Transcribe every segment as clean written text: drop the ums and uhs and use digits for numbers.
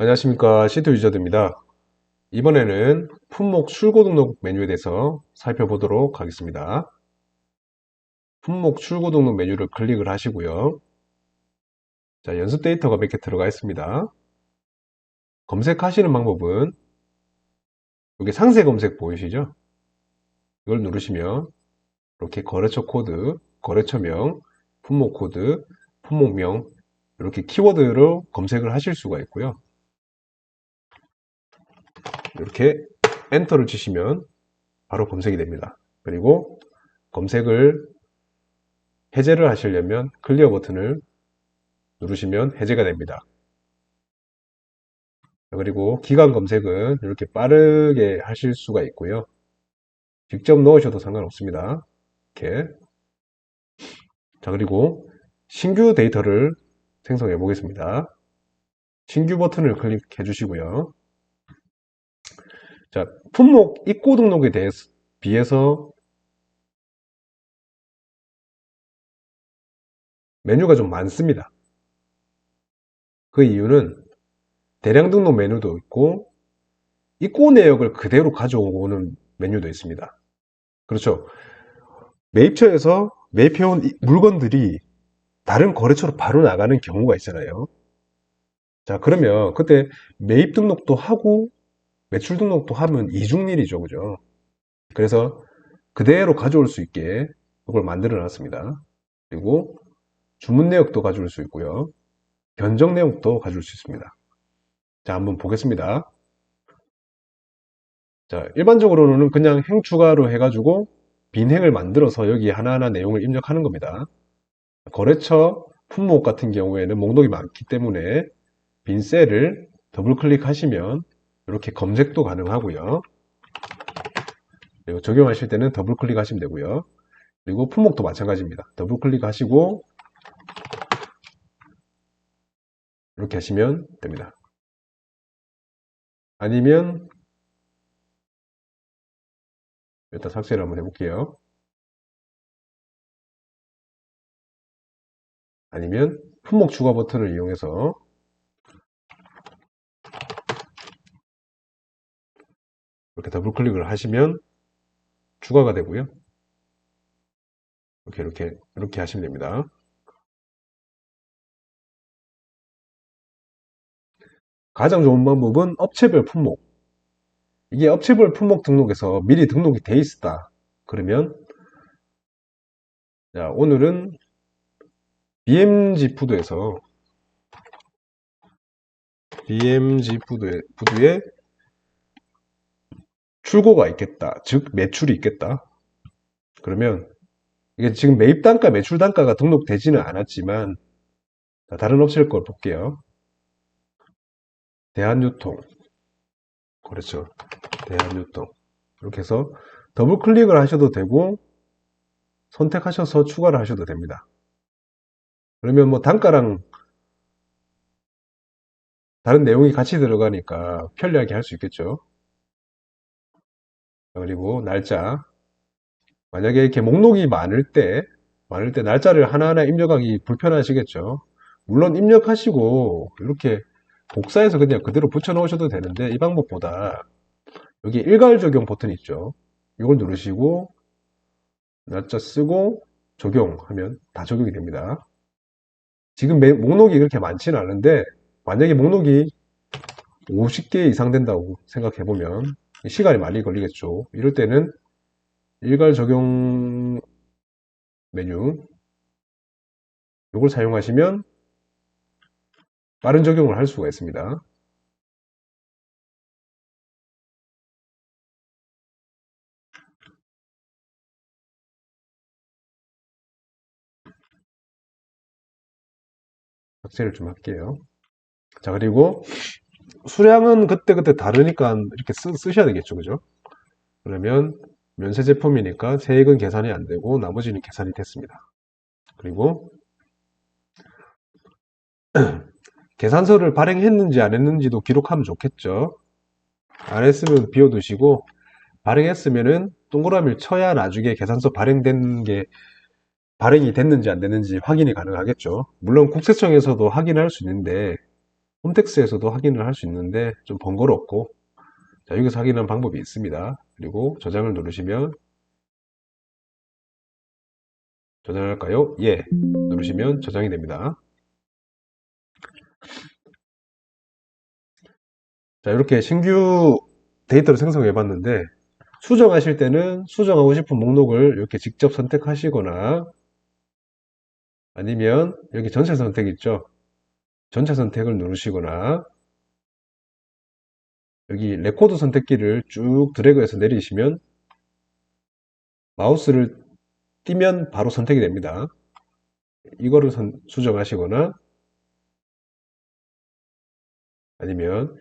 안녕하십니까, 시트 유저드입니다. 이번에는 품목 출고 등록 메뉴에 대해서 살펴보도록 하겠습니다. 품목 출고 등록 메뉴를 클릭을 하시고요. 자, 연습 데이터가 몇 개 들어가 있습니다. 검색하시는 방법은 여기 상세 검색 보이시죠? 이걸 누르시면 이렇게 거래처 코드, 거래처명, 품목 코드, 품목명 이렇게 키워드로 검색을 하실 수가 있고요. 이렇게 엔터를 치시면 바로 검색이 됩니다. 그리고 검색을 해제를 하시려면 클리어 버튼을 누르시면 해제가 됩니다. 그리고 기간 검색은 이렇게 빠르게 하실 수가 있고요. 직접 넣으셔도 상관없습니다. 이렇게. 자, 그리고 신규 데이터를 생성해 보겠습니다. 신규 버튼을 클릭해 주시고요. 자, 품목 입고 등록에 비해서 메뉴가 좀 많습니다. 그 이유는 대량 등록 메뉴도 있고 입고 내역을 그대로 가져오는 메뉴도 있습니다. 그렇죠. 매입처에서 매입해온 물건들이 다른 거래처로 바로 나가는 경우가 있잖아요. 자, 그러면 그때 매입 등록도 하고 매출 등록도 하면 이중일이죠. 그죠? 그래서 그대로 가져올 수 있게 이걸 만들어 놨습니다. 그리고 주문 내역도 가져올 수 있고요. 견적 내역도 가져올 수 있습니다. 자, 한번 보겠습니다. 자, 일반적으로는 그냥 행 추가로 해가지고 빈 행을 만들어서 여기 하나하나 내용을 입력하는 겁니다. 거래처 품목 같은 경우에는 목록이 많기 때문에 빈 셀을 더블 클릭하시면 이렇게 검색도 가능하고요. 그리고 적용하실 때는 더블 클릭하시면 되고요. 그리고 품목도 마찬가지입니다. 더블 클릭하시고 이렇게 하시면 됩니다. 아니면 일단 삭제를 한번 해볼게요. 아니면 품목 추가 버튼을 이용해서 이렇게 더블 클릭을 하시면 추가가 되고요. 이렇게 하시면 됩니다. 가장 좋은 방법은 업체별 품목. 이게 업체별 품목 등록에서 미리 등록이 돼 있다. 그러면 자, 오늘은 BMG 푸드에 출고가 있겠다. 즉 매출이 있겠다. 그러면 이게 지금 매입 단가, 매출 단가가 등록되지는 않았지만 다른 업체일 걸 볼게요. 대한유통. 그렇죠. 대한유통. 이렇게 해서 더블 클릭을 하셔도 되고 선택하셔서 추가를 하셔도 됩니다. 그러면 뭐 단가랑 다른 내용이 같이 들어가니까 편리하게 할 수 있겠죠. 그리고 날짜. 만약에 이렇게 목록이 많을 때 날짜를 하나하나 입력하기 불편하시겠죠. 물론 입력하시고 이렇게 복사해서 그냥 그대로 붙여 넣으셔도 되는데 이 방법보다 여기 일괄 적용 버튼 있죠. 이걸 누르시고 날짜 쓰고 적용하면 다 적용이 됩니다. 지금 목록이 그렇게 많지는 않은데 만약에 목록이 50개 이상 된다고 생각해 보면 시간이 많이 걸리겠죠. 이럴 때는 일괄 적용 메뉴 이걸 사용하시면 빠른 적용을 할 수가 있습니다. 삭제를 좀 할게요. 자, 그리고 수량은 그때그때 다르니까 이렇게 쓰셔야 되겠죠. 그죠? 그러면 면세 제품이니까 세액은 계산이 안 되고 나머지는 계산이 됐습니다. 그리고 계산서를 발행했는지 안 했는지도 기록하면 좋겠죠. 안 했으면 비워두시고 발행했으면은 동그라미를 쳐야 나중에 계산서 발행된 게 발행이 됐는지 안 됐는지 확인이 가능하겠죠. 물론 국세청에서도 확인할 수 있는데 홈택스에서도 확인을 할 수 있는데 좀 번거롭고, 자, 여기서 확인하는 방법이 있습니다. 그리고 저장을 누르시면, 저장할까요? 예. 누르시면 저장이 됩니다. 자, 이렇게 신규 데이터를 생성해 봤는데, 수정하실 때는 수정하고 싶은 목록을 이렇게 직접 선택하시거나, 아니면 여기 전체 선택 있죠? 전체 선택을 누르시거나, 여기 레코드 선택기를 쭉 드래그해서 내리시면 마우스를 띄면 바로 선택이 됩니다. 이거를 수정하시거나, 아니면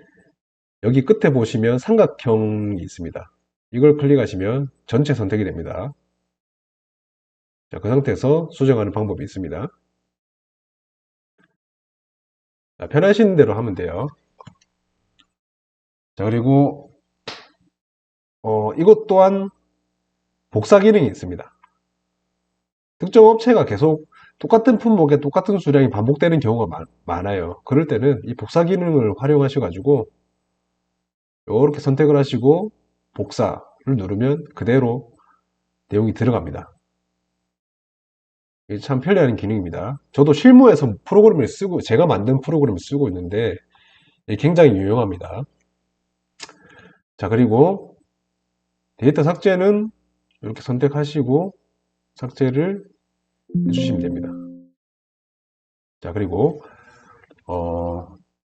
여기 끝에 보시면 삼각형이 있습니다. 이걸 클릭하시면 전체 선택이 됩니다. 자, 그 상태에서 수정하는 방법이 있습니다. 자, 편하신 대로 하면 돼요. 자, 그리고 이것 또한 복사 기능이 있습니다. 특정 업체가 계속 똑같은 품목에 똑같은 수량이 반복되는 경우가 많아요. 그럴 때는 이 복사 기능을 활용하셔가지고 이렇게 선택을 하시고 복사를 누르면 그대로 내용이 들어갑니다. 이게 참 편리한 기능입니다. 저도 실무에서 프로그램을 쓰고, 제가 만든 프로그램을 쓰고 있는데 굉장히 유용합니다. 자, 그리고 데이터 삭제는 이렇게 선택하시고 삭제를 해주시면 됩니다. 자, 그리고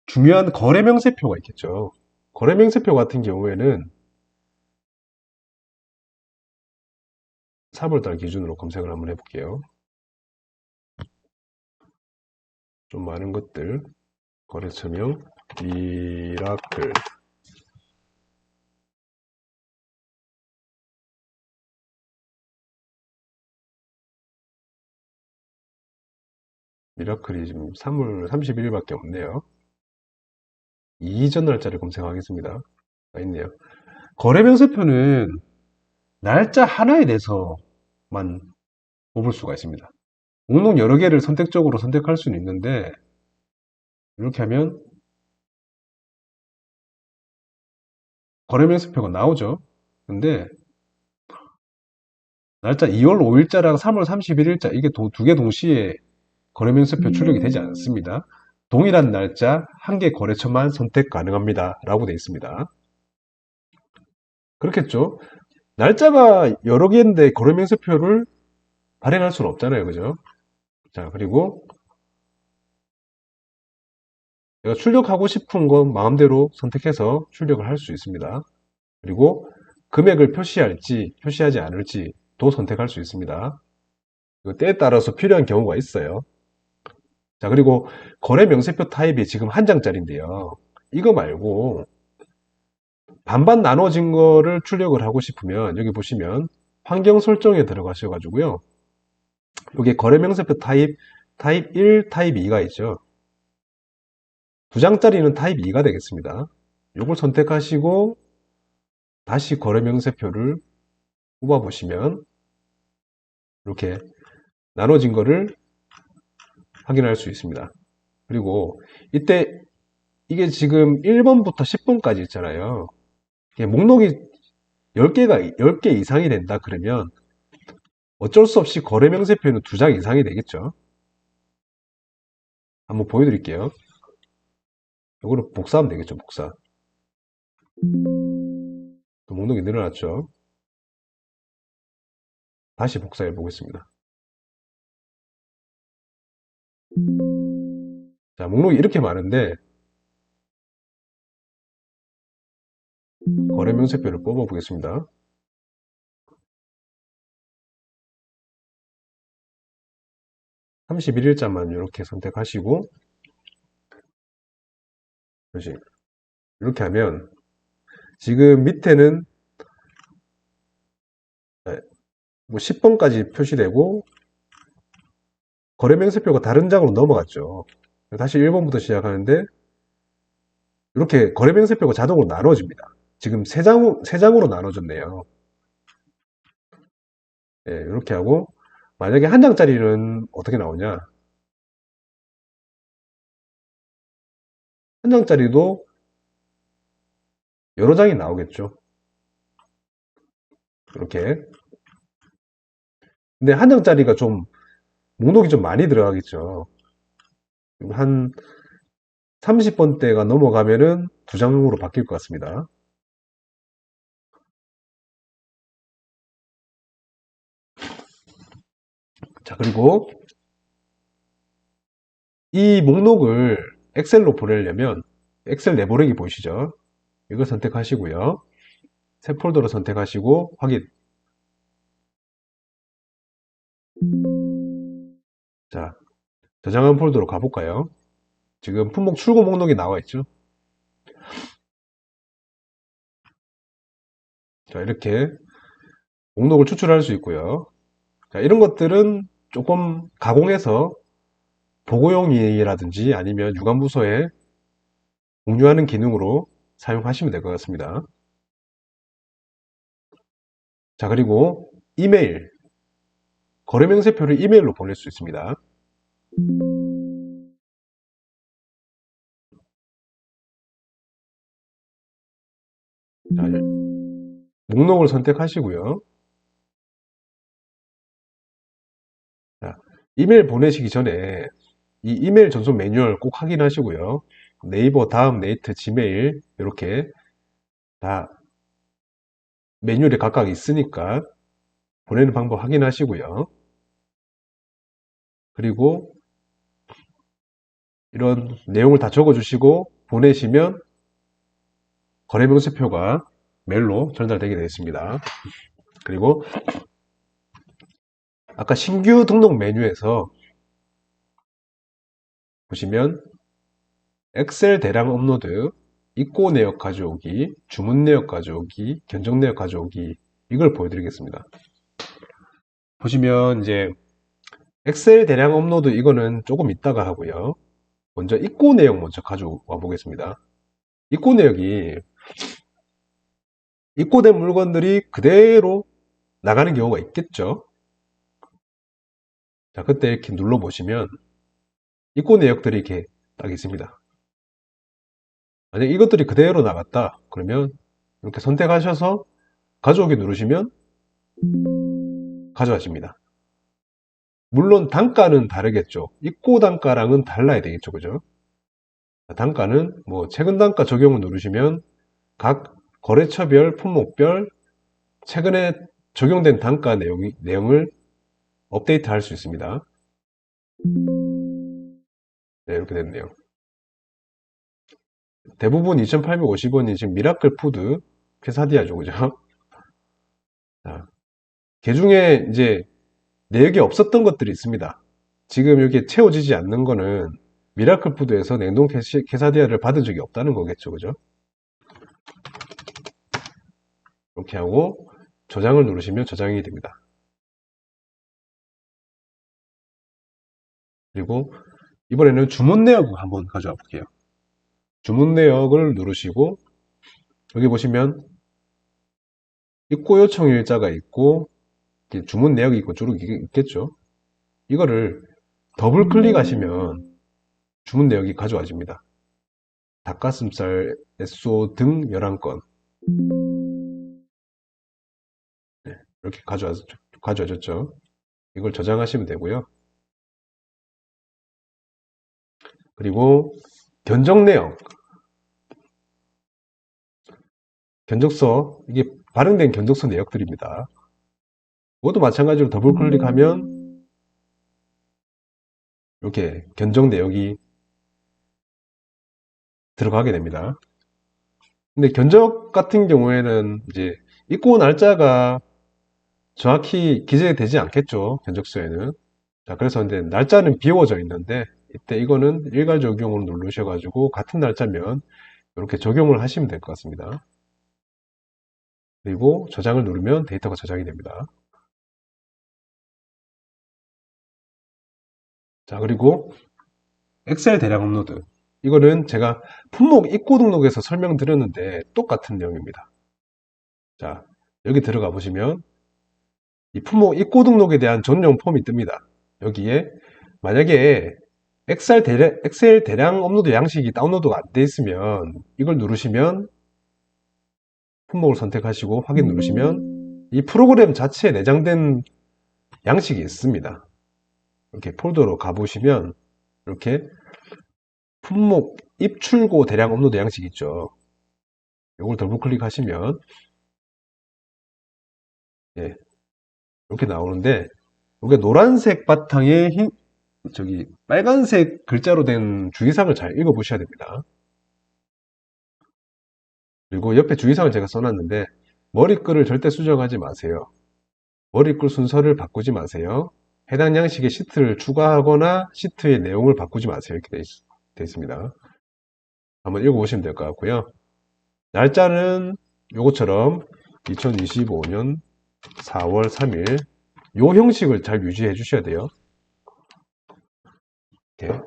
중요한 거래 명세표가 있겠죠. 거래 명세표 같은 경우에는 4월달 기준으로 검색을 한번 해볼게요. 좀 많은 것들. 거래처명 미라클. 미라클이 지금 3월 31일밖에 없네요. 이전 날짜를 검색하겠습니다. 있네요. 거래 명세표는 날짜 하나에 대해서만 뽑을 수가 있습니다. 목록 여러 개를 선택적으로 선택할 수는 있는데, 이렇게 하면 거래 명세표가 나오죠. 근데 날짜 2월 5일자랑 3월 31일자 이게 두 개 동시에 거래 명세표 출력이 되지 않습니다. 동일한 날짜 한 개 거래처만 선택 가능합니다. 라고 되어 있습니다. 그렇겠죠. 날짜가 여러 개인데 거래 명세표를 발행할 수는 없잖아요. 그죠? 자, 그리고 내가 출력하고 싶은 건 마음대로 선택해서 출력을 할 수 있습니다. 그리고 금액을 표시할지 표시하지 않을지도 선택할 수 있습니다. 때에 따라서 필요한 경우가 있어요. 자, 그리고 거래 명세표 타입이 지금 한 장짜리인데요. 이거 말고 반반 나눠진 거를 출력을 하고 싶으면 여기 보시면 환경 설정에 들어가셔가지고요. 여기 거래 명세표 타입 1, 타입 2가 있죠. 두 장짜리는 타입 2가 되겠습니다. 이걸 선택하시고 다시 거래 명세표를 뽑아 보시면 이렇게 나눠진 거를 확인할 수 있습니다. 그리고 이때 이게 지금 1번부터 10번까지 있잖아요. 이게 목록이 10개 이상이 된다 그러면 어쩔 수 없이 거래 명세표는 두 장 이상이 되겠죠. 한번 보여드릴게요. 이거를 복사하면 되겠죠, 복사. 또 목록이 늘어났죠. 다시 복사해 보겠습니다. 자, 목록이 이렇게 많은데 거래 명세표를 뽑아 보겠습니다. 31일자만 이렇게 선택하시고 이렇게 하면 지금 밑에는 10번까지 표시되고 거래 명세표가 다른 장으로 넘어갔죠. 다시 1번부터 시작하는데 이렇게 거래 명세표가 자동으로 나눠집니다. 지금 세 장으로 나눠졌네요. 예, 이렇게 하고 만약에 한 장짜리는 어떻게 나오냐? 한 장짜리도 여러 장이 나오겠죠. 이렇게. 근데 한 장짜리가 좀 목록이 좀 많이 들어가겠죠. 한 30번대가 넘어가면은 두 장으로 바뀔 것 같습니다. 자, 그리고 이 목록을 엑셀로 보내려면 엑셀 내보내기 보이시죠? 이걸 선택하시고요. 새 폴더로 선택하시고 확인. 자, 저장한 폴더로 가볼까요? 지금 품목 출고 목록이 나와 있죠? 자, 이렇게 목록을 추출할 수 있고요. 자, 이런 것들은 조금 가공해서 보고용이라든지 아니면 유관부서에 공유하는 기능으로 사용하시면 될 것 같습니다. 자, 그리고 이메일, 거래명세표를 이메일로 보낼 수 있습니다. 자, 목록을 선택하시고요. 자, 이메일 보내시기 전에 이 이메일 전송 매뉴얼 꼭 확인하시고요. 네이버, 다음, 네이트, 지메일 이렇게 다 매뉴얼이 각각 있으니까 보내는 방법 확인하시고요. 그리고 이런 내용을 다 적어주시고 보내시면 거래명세표가 메일로 전달되게 되어 있습니다. 그리고 아까 신규 등록 메뉴에서 보시면 엑셀 대량 업로드, 입고 내역 가져오기, 주문 내역 가져오기, 견적 내역 가져오기 이걸 보여드리겠습니다. 보시면 이제 엑셀 대량 업로드 이거는 조금 이따가 하고요. 먼저 입고 내역 먼저 가져와 보겠습니다. 입고 내역이 입고된 물건들이 그대로 나가는 경우가 있겠죠. 자, 그때 이렇게 눌러 보시면 입고 내역들이 이렇게 딱 있습니다. 만약 이것들이 그대로 나갔다 그러면 이렇게 선택하셔서 가져오기 누르시면 가져가십니다. 물론 단가는 다르겠죠. 입고 단가랑은 달라야 되겠죠. 그죠? 단가는 뭐 최근 단가 적용을 누르시면 각 거래처별, 품목별 최근에 적용된 단가 내용을 업데이트 할 수 있습니다. 네, 이렇게 됐네요. 대부분 2,850원이 지금 미라클 푸드, 퀘사디아죠. 그죠? 자, 그 중에 이제 내역이 없었던 것들이 있습니다. 지금 이렇게 채워지지 않는 거는 미라클 푸드에서 냉동 퀘사디아를 받은 적이 없다는 거겠죠. 그죠? 이렇게 하고 저장을 누르시면 저장이 됩니다. 그리고 이번에는 주문 내역을 한번 가져와 볼게요. 주문 내역을 누르시고 여기 보시면 입고 요청 일자가 있고 주문 내역이 있고 쭉 있겠죠. 이거를 더블 클릭하시면 주문 내역이 가져와집니다. 닭가슴살, 에쏘 등 11건 네, 이렇게 가져와졌죠. 이걸 저장하시면 되고요. 그리고 견적 내역, 견적서, 이게 발행된 견적서 내역들입니다. 이것도 마찬가지로 더블 클릭하면 이렇게 견적 내역이 들어가게 됩니다. 근데 견적 같은 경우에는 이제 입고 날짜가 정확히 기재되지 않겠죠. 견적서에는. 자, 그래서 이제 날짜는 비워져 있는데 이때 이거는 일괄 적용을 누르셔가지고 같은 날짜면 이렇게 적용을 하시면 될 것 같습니다. 그리고 저장을 누르면 데이터가 저장이 됩니다. 자, 그리고 엑셀 대량 업로드. 이거는 제가 품목 입고 등록에서 설명드렸는데 똑같은 내용입니다. 자, 여기 들어가 보시면 이 품목 입고 등록에 대한 전용 폼이 뜹니다. 여기에 만약에 엑셀 대량 업로드 양식이 다운로드가 안 돼 있으면 이걸 누르시면 품목을 선택하시고 확인 누르시면 이 프로그램 자체에 내장된 양식이 있습니다. 이렇게 폴더로 가보시면 이렇게 품목 입출고 대량 업로드 양식 있죠. 이걸 더블 클릭하시면 예, 이렇게 나오는데 이게 노란색 바탕에 빨간색 글자로 된 주의사항을 잘 읽어 보셔야 됩니다. 그리고 옆에 주의사항을 제가 써놨는데 머리글을 절대 수정하지 마세요. 머리글 순서를 바꾸지 마세요. 해당 양식에 시트를 추가하거나 시트의 내용을 바꾸지 마세요. 이렇게 되어 있습니다. 한번 읽어보시면 될 것 같고요. 날짜는 요것처럼 2025년 4월 3일 요 형식을 잘 유지해 주셔야 돼요. 이렇게.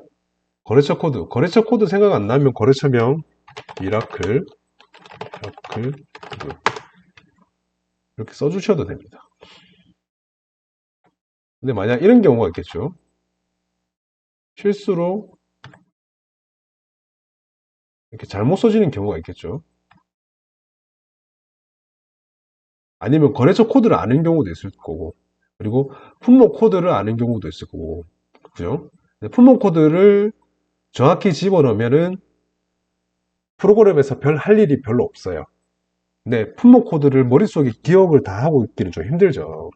거래처 코드 생각 안 나면 거래처명 미라클 이렇게 써주셔도 됩니다. 근데 만약 이런 경우가 있겠죠. 실수로 이렇게 잘못 써지는 경우가 있겠죠. 아니면 거래처 코드를 아는 경우도 있을 거고, 그리고 품목 코드를 아는 경우도 있을 거고, 그죠? 품목 코드를 정확히 집어넣으면은 프로그램에서 별 할 일이 별로 없어요. 근데 품목 코드를 머릿속에 기억을 다 하고 있기는 좀 힘들죠.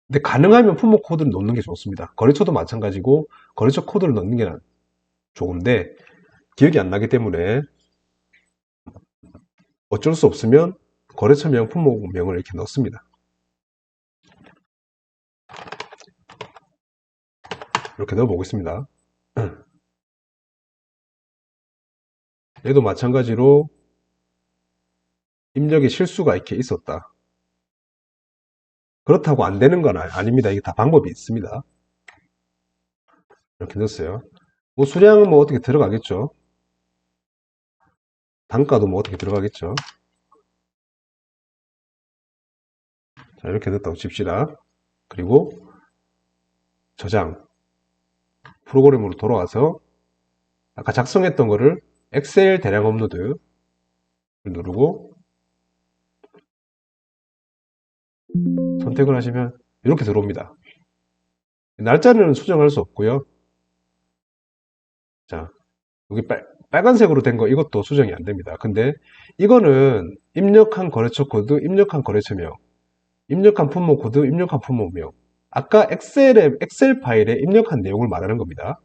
근데 가능하면 품목 코드를 넣는 게 좋습니다. 거래처도 마찬가지고 거래처 코드를 넣는 게 좋은데 기억이 안 나기 때문에 어쩔 수 없으면 거래처명, 품목명을 이렇게 넣습니다. 이렇게 넣어보겠습니다. 얘도 마찬가지로 입력에 실수가 이렇게 있었다. 그렇다고 안 되는 건 아닙니다. 이게 다 방법이 있습니다. 이렇게 넣었어요. 뭐 수량은 뭐 어떻게 들어가겠죠. 단가도 뭐 어떻게 들어가겠죠. 자, 이렇게 넣었다고 칩시다. 그리고 저장. 프로그램으로 돌아와서 아까 작성했던 거를 엑셀 대량 업로드 누르고 선택을 하시면 이렇게 들어옵니다. 날짜는 수정할 수 없고요. 자, 여기 빨간색으로 된 거 이것도 수정이 안 됩니다. 근데 이거는 입력한 거래처 코드, 입력한 거래처명, 입력한 품목 코드, 입력한 품목명. 아까 엑셀 파일에 입력한 내용을 말하는 겁니다.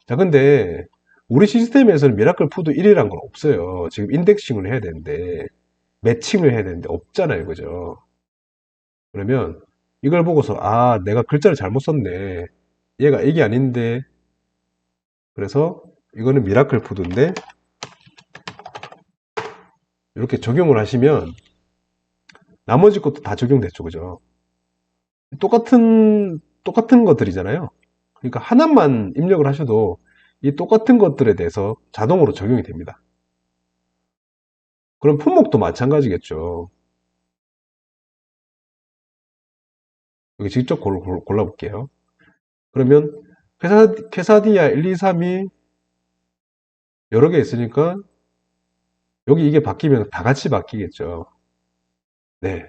자, 근데 우리 시스템에서는 미라클 푸드 1이란 건 없어요. 지금 인덱싱을 해야 되는데, 매칭을 해야 되는데 없잖아요. 그죠? 그러면 이걸 보고서 아, 내가 글자를 잘못 썼네. 얘가 이게 아닌데. 그래서 이거는 미라클 푸드인데 이렇게 적용을 하시면 나머지 것도 다 적용됐죠. 그죠? 똑같은 것들이잖아요. 그러니까 하나만 입력을 하셔도 이 똑같은 것들에 대해서 자동으로 적용이 됩니다. 그럼 품목도 마찬가지겠죠. 여기 직접 골라볼게요. 그러면 캐사디아 1, 2, 3이 여러 개 있으니까 여기 이게 바뀌면 다 같이 바뀌겠죠. 네.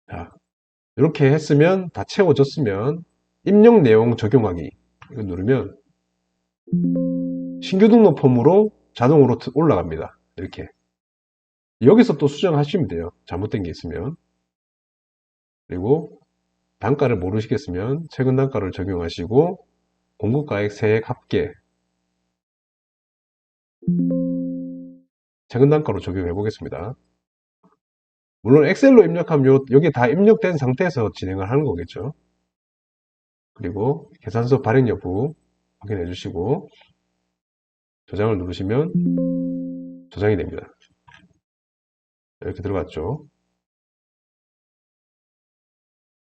자, 이렇게 했으면 다 채워졌으면 입력 내용 적용하기 이거 누르면 신규 등록 폼으로 자동으로 올라갑니다. 이렇게 여기서 또 수정하시면 돼요. 잘못된 게 있으면. 그리고 단가를 모르시겠으면 최근 단가를 적용하시고 공급가액 세액 합계 최근 단가로 적용해 보겠습니다. 물론 엑셀로 입력하면 여기 다 입력된 상태에서 진행을 하는 거겠죠. 그리고 계산서 발행 여부 확인해 주시고 저장을 누르시면 저장이 됩니다. 이렇게 들어갔죠.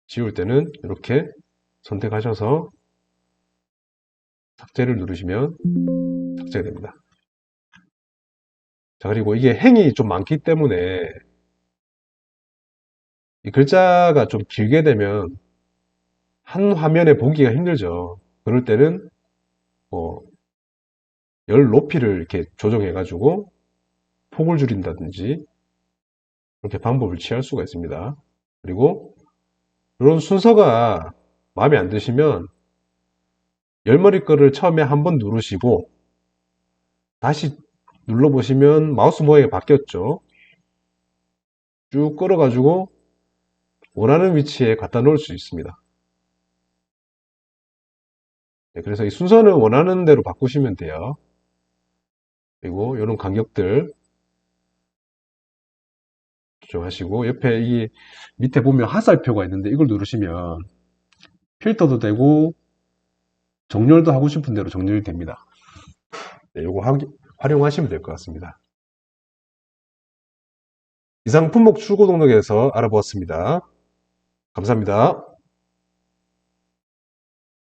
지울 때는 이렇게 선택하셔서 삭제를 누르시면 삭제가 됩니다. 자, 그리고 이게 행이 좀 많기 때문에 이 글자가 좀 길게 되면 한 화면에 보기가 힘들죠. 그럴 때는 뭐 열 높이를 이렇게 조정해 가지고 폭을 줄인다든지 이렇게 방법을 취할 수가 있습니다. 그리고 이런 순서가 마음에 안 드시면 열머리 거를 처음에 한번 누르시고 다시 눌러보시면 마우스 모양이 바뀌었죠. 쭉 끌어가지고 원하는 위치에 갖다 놓을 수 있습니다. 네, 그래서 이 순서는 원하는 대로 바꾸시면 돼요. 그리고 이런 간격들 조정하시고 옆에 이 밑에 보면 화살표가 있는데 이걸 누르시면 필터도 되고 정렬도 하고 싶은 대로 정렬이 됩니다. 네, 요거 활용하시면 될 것 같습니다. 이상 품목 출고 동력에서 알아보았습니다. 감사합니다.